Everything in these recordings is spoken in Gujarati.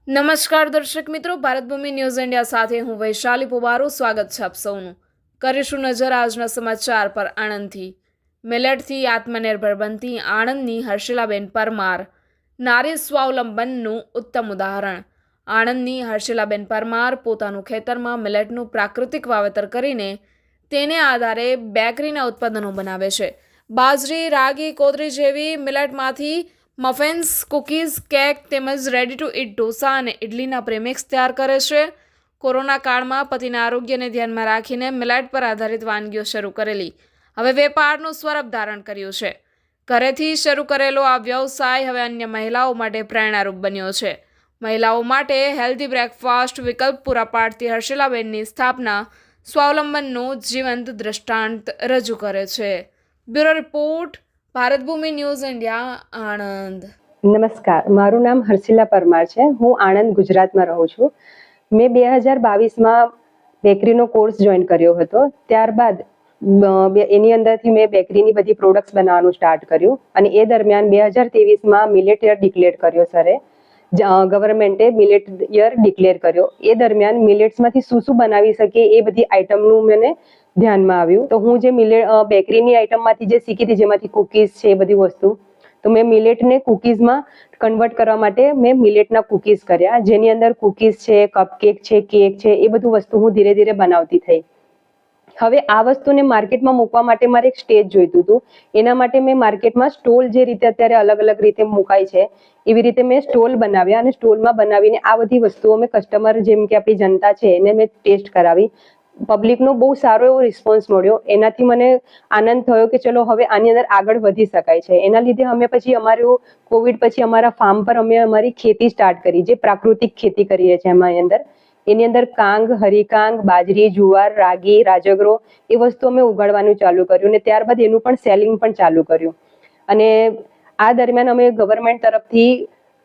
નમસ્કાર દર્શક મિત્રો, ભારતભૂમિ ન્યૂઝ ઇન્ડિયા સાથે હું વૈશાલી પુબારો સ્વાગત છે આપ સૌનું. કરીશું નજર આજના સમાચાર પર આણંદથી. મિલેટથી આત્મનિર્ભર બનતી આણંદની હર્ષિલાબેન પરમાર નારી સ્વાવલંબનનું ઉત્તમ ઉદાહરણ. આણંદની હર્ષિલાબેન પરમાર પોતાનું ખેતરમાં મિલેટનું પ્રાકૃતિક વાવેતર કરીને તેને આધારે બેકરીના ઉત્પાદનો બનાવે છે. બાજરી, રાગી, કોદરી જેવી મિલેટમાંથી મફિન્સ, કૂકીઝ, કેક તેમજ રેડી ટુ ઇટ ઢોસા અને ઇડલીના પ્રેમિક્સ તૈયાર કરે છે. કોરોના કાળમાં પતિના આરોગ્યને ધ્યાનમાં રાખીને મિલેટ પર આધારિત વાનગીઓ શરૂ કરેલી હવે વેપારનું સ્વરૂપ ધારણ કર્યું છે. ઘરેથી શરૂ કરેલો આ વ્યવસાય હવે અન્ય મહિલાઓ માટે પ્રેરણારૂપ બન્યો છે. મહિલાઓ માટે હેલ્ધી બ્રેકફાસ્ટ વિકલ્પ પૂરા પાડતી હર્ષિલાબેનની સ્થાપના સ્વાવલંબનનું જીવંત દ્રષ્ટાંત રજૂ કરે છે. Bureau report, Bharatbhumi news India, Anand. નમસ્કાર, મારું નામ હર્ષિલા પરમાર છે. હું આણંદ, ગુજરાતમાં રહું છું. મેં 2022માં બેકરીનો કોર્સ જોઈન કર્યો હતો. ત્યારબાદ એની અંદરથી મેં બેકરીની બધી પ્રોડક્ટ્સ બનાવવાનું સ્ટાર્ટ કર્યું અને એ દરમિયાન 2023માં મિલેટ યર ડિક્લેર કર્યો સરે. ગવર્મેન્ટે મિલેટ યર ડિક્લેર કર્યો. એ દરમિયાન મિલેટ્સમાંથી શું બનાવી શકીએ એ બધી આઈટમનું મને ધ્યાનમાં આવ્યું. તો હું જે બેકરીની આઈટમમાંથી જે શીખી હતી, જેમાંથી કુકીઝ છે એ બધી વસ્તુ, તો મેં મિલેટને કુકીઝમાં કન્વર્ટ કરવા માટે મેં મિલેટના કુકીઝ કર્યા, જેની અંદર કુકીઝ છે, કપકેક છે, કેક છે, એ બધું વસ્તુ હું ધીરે ધીરે બનાવતી થઈ. હવે આ વસ્તુને માર્કેટમાં મૂકવા માટે મારે એક સ્ટેજ જોઈતું હતું. એના માટે મેં માર્કેટમાં સ્ટોલ, જે રીતે અત્યારે અલગ અલગ રીતે મુકાય છે એવી રીતે મેં સ્ટોલ બનાવ્યા અને સ્ટોલમાં બનાવીને આ બધી વસ્તુઓ મેં કસ્ટમર, જેમ કે આપણી જનતા છે, એને મેં ટેસ્ટ કરાવી. પબ્લિકનો બહુ સારો એવો રિસ્પોન્સ મળ્યો. એનાથી મને આનંદ થયો કે ચલો હવે આની અંદર આગળ વધી શકાય છે. એના લીધે અમે પછી અમારું કોવિડ પછી અમારા ફાર્મ પર અમે અમારી ખેતી સ્ટાર્ટ કરી, જે પ્રાકૃતિક ખેતી કરીએ છીએ એની અંદર કાંગ, હરિકાંગ, બાજરી, જુવાર, રાગી, રાજગરો એ વસ્તુ અમે ઉગાડવાનું ચાલુ કર્યું અને ત્યારબાદ એનું પણ સેલિંગ પણ ચાલુ કર્યું. અને આ દરમિયાન અમે ગવર્મેન્ટ તરફથી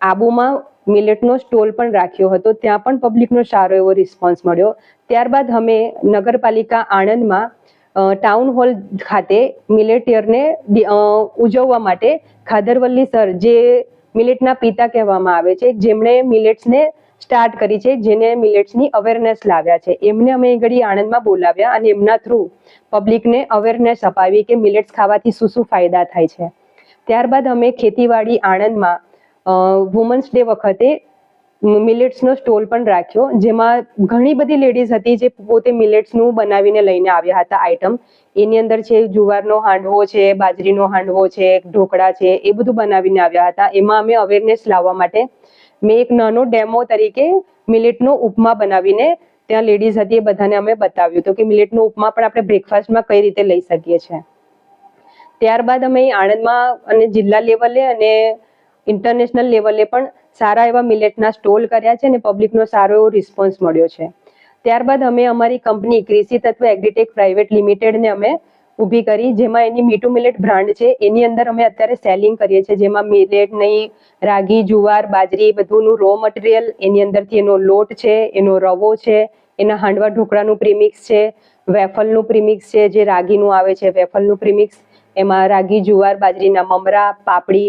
આબુમાં મિલેટનો સ્ટોલ પણ રાખ્યો હતો. ત્યાં પણ પબ્લિકનો સારો એવો રિસ્પોન્સ મળ્યો. ત્યારબાદ અમે નગરપાલિકા આણંદમાં ટાઉન હોલ ખાતે મિલેટ યરને ઉજવવા માટે ખાદરવલ્લી સર, જે મિલેટના પિતા કહેવામાં આવે છે, જેમણે મિલેટ્સને સ્ટાર્ટ કરી છે, જેને મિલેટ્સની અવેરનેસ લાવ્યા છે, એમને અમે ઘડી આણંદમાં બોલાવ્યા અને એમના થ્રુ પબ્લિકને અવેરનેસ અપાવી કે મિલેટ્સ ખાવાથી શું શું ફાયદા થાય છે. ત્યારબાદ અમે ખેતીવાડી આણંદમાં વુમન્સ ડે વખતે મિલેટ્સનો સ્ટોલ પણ રાખ્યો, જેમાં ઘણી બધી લેડીઝ હતી જે પોતે મિલેટ્સનું બનાવીને લઈને આવ્યા હતા આઈટમ. એની અંદર છે જુવારનો હાંડવો છે, બાજરીનો હાંડવો છે, ઢોકળા છે, એ બધું બનાવીને આવ્યા હતા. એમાં અમે અવેરનેસ લાવવા માટે મેં એક નાનો ડેમો તરીકે મિલેટનો ઉપમા બનાવીને ત્યાં લેડીઝ હતી એ બધાને અમે બતાવ્યું હતું કે મિલેટનો ઉપમા પણ આપણે બ્રેકફાસ્ટમાં કઈ રીતે લઈ શકીએ છીએ. ત્યારબાદ અમે આણંદમાં અને જિલ્લા લેવલે અને ઇન્ટરનેશનલ લેવલે પણ સારા એવા મિલેટના સ્ટોલ કર્યા છે અને પબ્લિકનો સારો એવો રિસ્પોન્સ મળ્યો છે. ત્યારબાદ અમે અમારી કંપની કૃષિ તત્વ એગ્રીટેક પ્રાઇવેટ લિમિટેડને અમે ઊભી કરી, જેમાં એની મીઠું મિલેટ બ્રાન્ડ છે. એની અંદર અમે અત્યારે સેલિંગ કરીએ છીએ, જેમાં મિલેટ નહીં, રાગી, જુવાર, બાજરી બધુંનું રો મટીરિયલ, એની અંદરથી એનો લોટ છે, એનો રવો છે, એના હાંડવા ઢોકળાનું પ્રીમિક્સ છે, વેફલનું પ્રીમિક્સ છે, જે રાગીનું આવે છે વેફલનું પ્રીમિક્સ, એમાં રાગી, જુવાર, બાજરીના મમરા, પાપડી,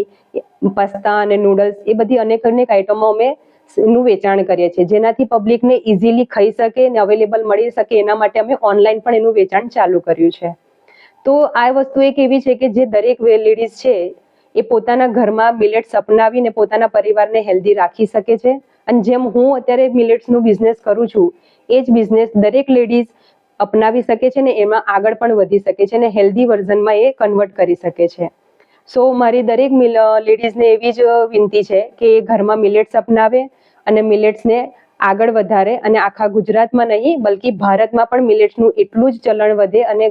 પસ્તા અને નૂડલ્સ, એ બધી અનેક અનેક આઈટમો અમે નું વેચાણ કરીએ છીએ, જેનાથી પબ્લિકને ઇઝીલી ખાઈ શકે અને અવેલેબલ મળી શકે. એના માટે અમે ઓનલાઈન પણ એનું વેચાણ ચાલુ કર્યું છે. તો આ વસ્તુ એક એવી છે કે જે દરેક લેડીઝ છે એ પોતાના ઘરમાં મિલેટ્સ અપનાવીને પોતાના પરિવારને હેલ્ધી રાખી શકે છે. અને જેમ હું અત્યારે મિલેટ્સનું બિઝનેસ કરું છું, એ જ બિઝનેસ દરેક લેડીઝ અપનાવી શકે છે ને એમાં આગળ પણ વધી શકે છે અને હેલ્ધી વર્ઝનમાં એ કન્વર્ટ કરી શકે છે. સો મારી દરેક લેડીઝને એવી જ વિનંતી છે કે એ ઘરમાં મિલેટ્સ અપનાવે અને મિલેટ્સને આગળ વધારે, અને આખા ગુજરાતમાં નહીં બલ્કિ ભારતમાં પણ મિલેટ્સનું એટલું જ ચલણ વધે અને